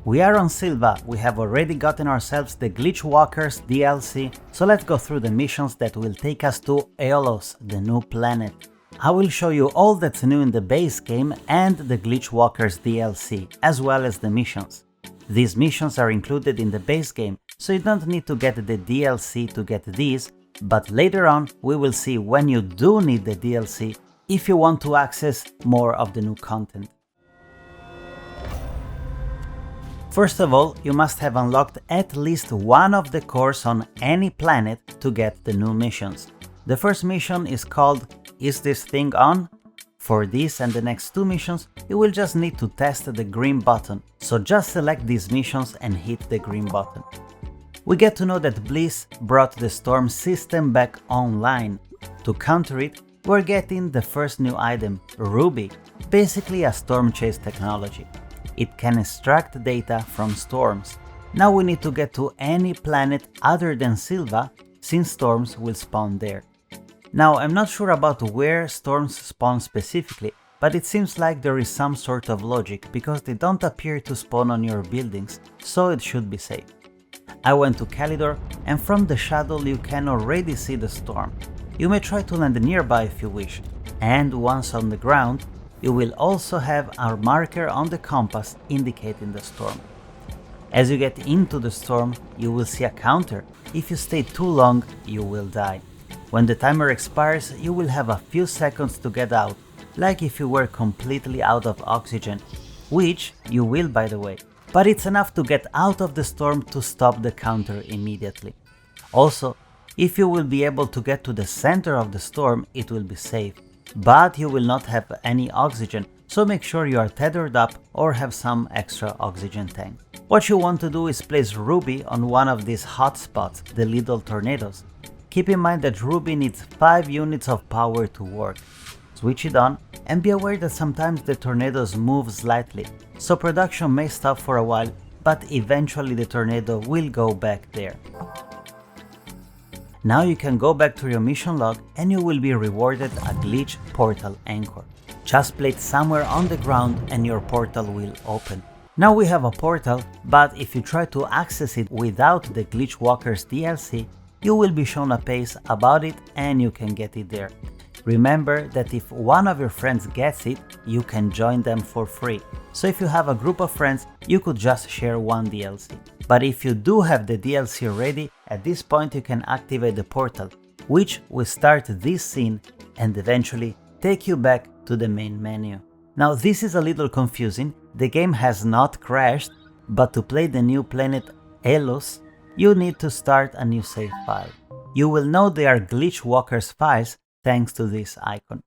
We are on Silva, we have already gotten ourselves the Glitchwalkers DLC, so let's go through the missions that will take us to Elos, the new planet. I will show you all that's new in the base game and the Glitchwalkers DLC, as well as the missions. These missions are included in the base game, so you don't need to get the DLC to get these, but later on we will see when you do need the DLC if you want to access more of the new content. First of all, you must have unlocked at least one of the cores on any planet to get the new missions. The first mission is called "Is this thing on?" For this and the next two missions, you will just need to test the green button, so just select these missions and hit the green button. We get to know that Bliss brought the storm system back online. To counter it, we're getting the first new item, Ruby, basically a storm chase technology. It can extract data from storms. Now we need to get to any planet other than Silva, since storms will spawn there. Now I'm not sure about where storms spawn specifically, but it seems like there is some sort of logic because they don't appear to spawn on your buildings, so it should be safe. I went to Calidor, and from the shuttle you can already see the storm. You may try to land nearby if you wish, and once on the ground, you will also have a marker on the compass indicating the storm. As you get into the storm, you will see a counter. If you stay too long, you will die. When the timer expires, you will have a few seconds to get out, like if you were completely out of oxygen, which you will by the way, but it's enough to get out of the storm to stop the counter immediately. Also, if you will be able to get to the center of the storm, it will be safe. But you will not have any oxygen, so make sure you are tethered up or have some extra oxygen tank. What you want to do is place Ruby on one of these hotspots, the little tornadoes. Keep in mind that Ruby needs 5 units of power to work. Switch it on and be aware that sometimes the tornadoes move slightly, so production may stop for a while, but eventually the tornado will go back there. Now you can go back to your mission log and you will be rewarded a glitch portal anchor. Just place it somewhere on the ground and your portal will open. Now we have a portal, but if you try to access it without the Glitchwalkers DLC, you will be shown a page about it and you can get it there. Remember that if one of your friends gets it, you can join them for free. So if you have a group of friends, you could just share one DLC. But if you do have the DLC ready, at this point you can activate the portal, which will start this scene and eventually take you back to the main menu. Now this is a little confusing, the game has not crashed, but to play the new planet Elos, you need to start a new save file. You will know they are Glitchwalkers files thanks to this icon.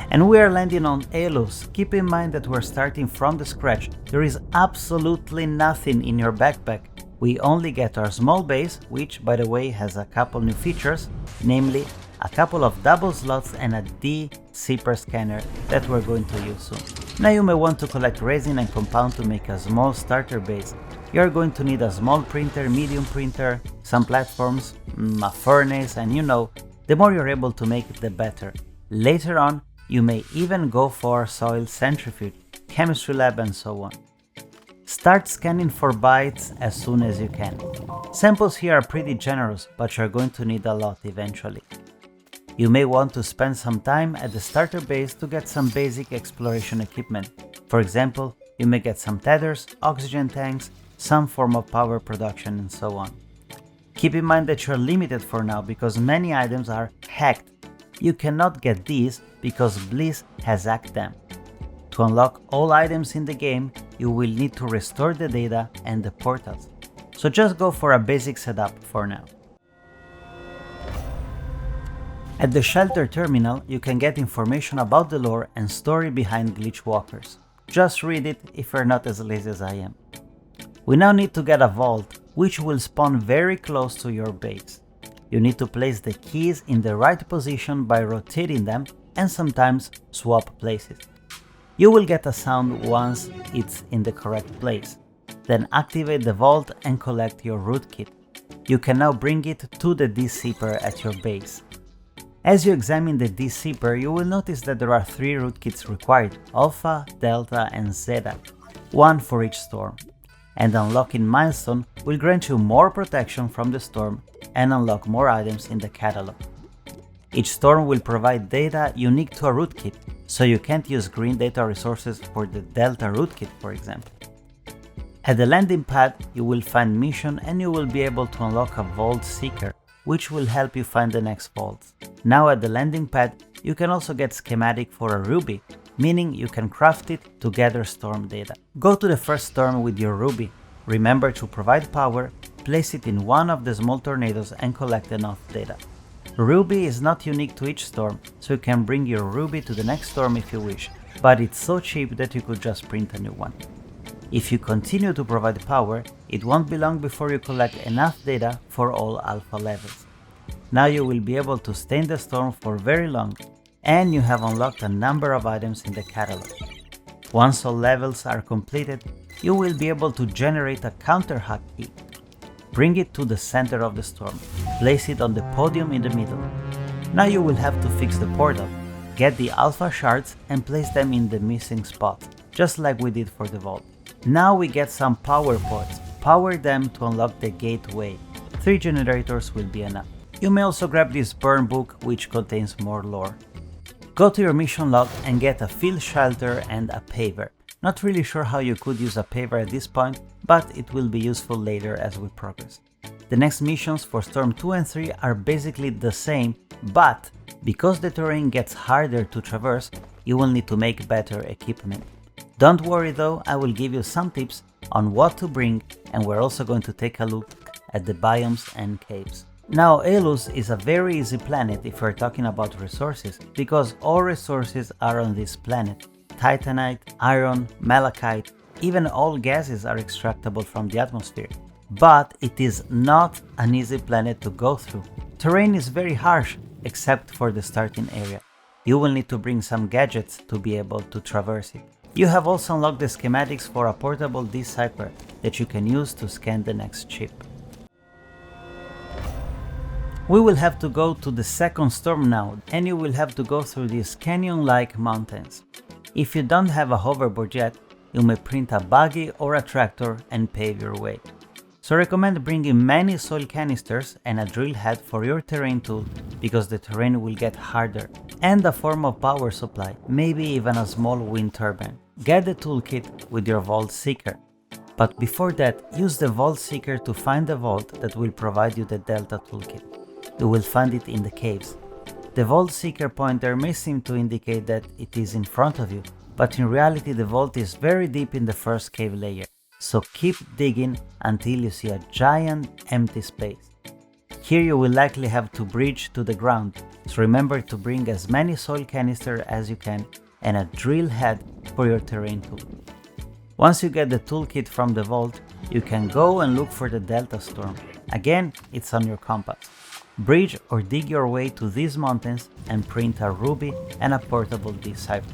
And we are landing on Elos. Keep in mind that we're starting from the scratch. There is absolutely nothing in your backpack. We only get our small base, which by the way has a couple new features, namely a couple of double slots and a D-zipper scanner that we're going to use soon. Now you may want to collect resin and compound to make a small starter base. You're going to need a small printer, medium printer, some platforms, a furnace, and you know, the more you're able to make it the better. Later on, you may even go for soil centrifuge, chemistry lab and so on. Start scanning for bytes as soon as you can. Samples here are pretty generous, but you're going to need a lot eventually. You may want to spend some time at the starter base to get some basic exploration equipment. For example, you may get some tethers, oxygen tanks, some form of power production and so on. Keep in mind that you're limited for now because many items are hacked. You cannot get these because Bliss has hacked them. To unlock all items in the game, you will need to restore the data and the portals. So just go for a basic setup for now. At the shelter terminal, you can get information about the lore and story behind Glitchwalkers. Just read it if you're not as lazy as I am. We now need to get a vault, which will spawn very close to your base. You need to place the keys in the right position by rotating them and sometimes swap places. You will get a sound once it's in the correct place. Then activate the vault and collect your rootkit. You can now bring it to the D-zipper at your base. As you examine the D-zipper, you will notice that there are 3 rootkits required, Alpha, Delta and Zeta. one for each storm. And unlocking milestone will grant you more protection from the storm and unlock more items in the catalog. Each storm will provide data unique to a rootkit, so you can't use green data resources for the Delta rootkit, for example. At the landing pad, you will find mission and you will be able to unlock a Vault Seeker, which will help you find the next vaults. Now at the landing pad, you can also get schematic for a ruby, meaning you can craft it to gather storm data. Go to the first storm with your ruby. Remember to provide power, place it in one of the small tornadoes and collect enough data. Ruby is not unique to each storm, so you can bring your ruby to the next storm if you wish, but it's so cheap that you could just print a new one. If you continue to provide power, it won't be long before you collect enough data for all alpha levels. Now you will be able to stay in the storm for very long, and you have unlocked a number of items in the catalog. Once all levels are completed, you will be able to generate a counter-hack key. Bring it to the center of the storm, place it on the podium in the middle. Now you will have to fix the portal, get the alpha shards and place them in the missing spot, just like we did for the vault. Now we get some power pods, power them to unlock the gateway. 3 generators will be enough. You may also grab this burn book, which contains more lore. Go to your mission log and get a field shelter and a paver. Not really sure how you could use a paver at this point, but it will be useful later as we progress. The next missions for Storm 2 and 3 are basically the same, but because the terrain gets harder to traverse, you will need to make better equipment. Don't worry though, I will give you some tips on what to bring, and we're also going to take a look at the biomes and caves. Now Elos is a very easy planet if we're talking about resources, because all resources are on this planet. Titanite, iron, malachite, even all gases are extractable from the atmosphere. But it is not an easy planet to go through. Terrain is very harsh, except for the starting area. You will need to bring some gadgets to be able to traverse it. You have also unlocked the schematics for a portable decipher that you can use to scan the next ship. We will have to go to the second storm now, and you will have to go through these canyon-like mountains. If you don't have a hoverboard yet, you may print a buggy or a tractor and pave your way. So I recommend bringing many soil canisters and a drill head for your terrain tool, because the terrain will get harder, and a form of power supply, maybe even a small wind turbine. Get the toolkit with your Vault Seeker. But before that, use the Vault Seeker to find the vault that will provide you the Delta toolkit. You will find it in the caves. The Vault Seeker pointer may seem to indicate that it is in front of you, but in reality the vault is very deep in the first cave layer, so keep digging until you see a giant empty space. Here you will likely have to bridge to the ground, so remember to bring as many soil canisters as you can and a drill head for your terrain tool. Once you get the toolkit from the vault, you can go and look for the Delta Storm. Again, it's on your compass. Bridge or dig your way to these mountains and print a ruby and a portable decipher.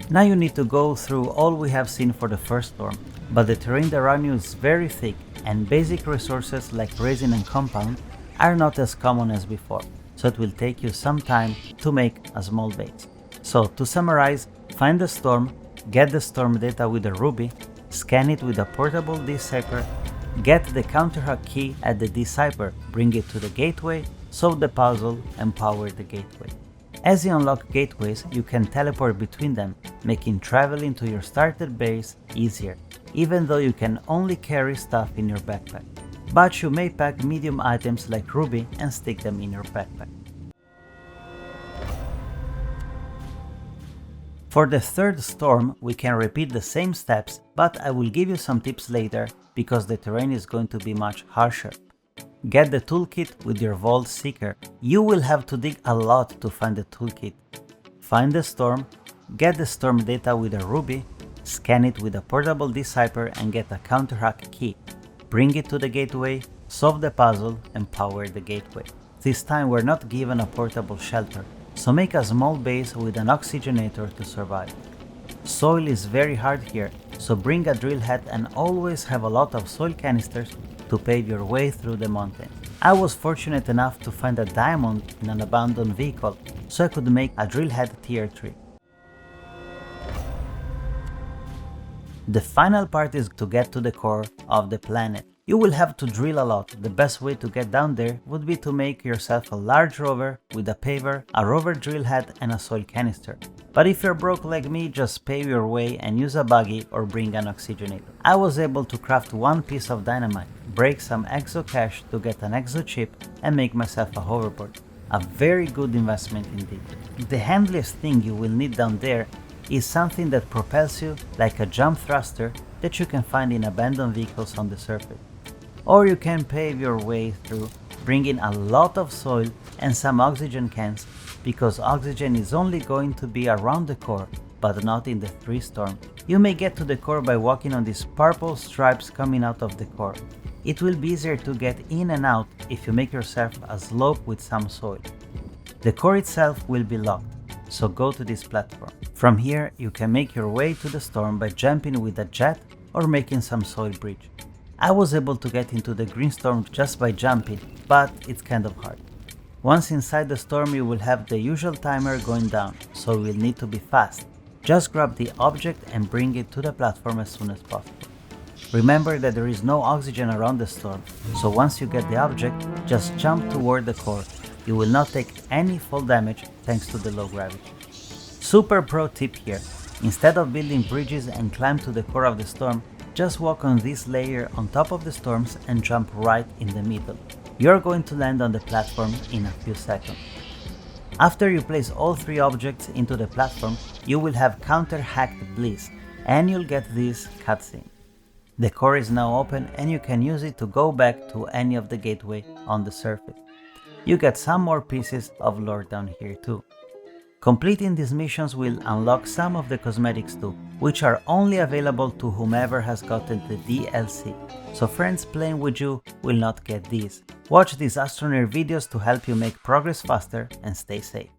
Now you need to go through all we have seen for the first storm, but the terrain around you is very thick and basic resources like resin and compound are not as common as before, so it will take you some time to make a small base. So to summarize, find the storm, get the storm data with a ruby, scan it with a portable decipher, get the counter-hack key at the decipher, bring it to the gateway, solve the puzzle and power the gateway. As you unlock gateways, you can teleport between them, making traveling to your starter base easier, even though you can only carry stuff in your backpack. But you may pack medium items like ruby and stick them in your backpack. For the third storm, we can repeat the same steps, but I will give you some tips later because the terrain is going to be much harsher. Get the toolkit with your Vault Seeker. You will have to dig a lot to find the toolkit. Find the storm, get the storm data with a ruby, scan it with a portable decipher and get a counter-hack key. Bring it to the gateway, solve the puzzle and power the gateway. This time we're not given a portable shelter, so make a small base with an oxygenator to survive. Soil is very hard here, so bring a drill head and always have a lot of soil canisters to pave your way through the mountain. I was fortunate enough to find a diamond in an abandoned vehicle, so I could make a drill head tier 3. The final part is to get to the core of the planet. You will have to drill a lot. The best way to get down there would be to make yourself a large rover with a paver, a rover drill head and a soil canister. But if you're broke like me, just pave your way and use a buggy or bring an oxygenator. I was able to craft one piece of dynamite, break some exo cash to get an exo chip and make myself a hoverboard. A very good investment indeed. The handiest thing you will need down there is something that propels you like a jump thruster that you can find in abandoned vehicles on the surface. Or you can pave your way through, bringing a lot of soil and some oxygen cans, because oxygen is only going to be around the core, but not in the 3 storm. You may get to the core by walking on these purple stripes coming out of the core. It will be easier to get in and out if you make yourself a slope with some soil. The core itself will be locked, so go to this platform. From here you can make your way to the storm by jumping with a jet or making some soil bridge. I was able to get into the green storm just by jumping, but it's kind of hard. Once inside the storm you will have the usual timer going down, so you will need to be fast. Just grab the object and bring it to the platform as soon as possible. Remember that there is no oxygen around the storm, so once you get the object, just jump toward the core. You will not take any fall damage thanks to the low gravity. Super pro tip here: instead of building bridges and climb to the core of the storm, just walk on this layer on top of the storms and jump right in the middle. You're going to land on the platform in a few seconds. After you place all 3 objects into the platform, you will have counter-hacked bliss, and you'll get this cutscene. The core is now open and you can use it to go back to any of the gateway on the surface. You get some more pieces of lore down here too. Completing these missions will unlock some of the cosmetics too, which are only available to whomever has gotten the DLC, so friends playing with you will not get these. Watch these Astroneer videos to help you make progress faster and stay safe.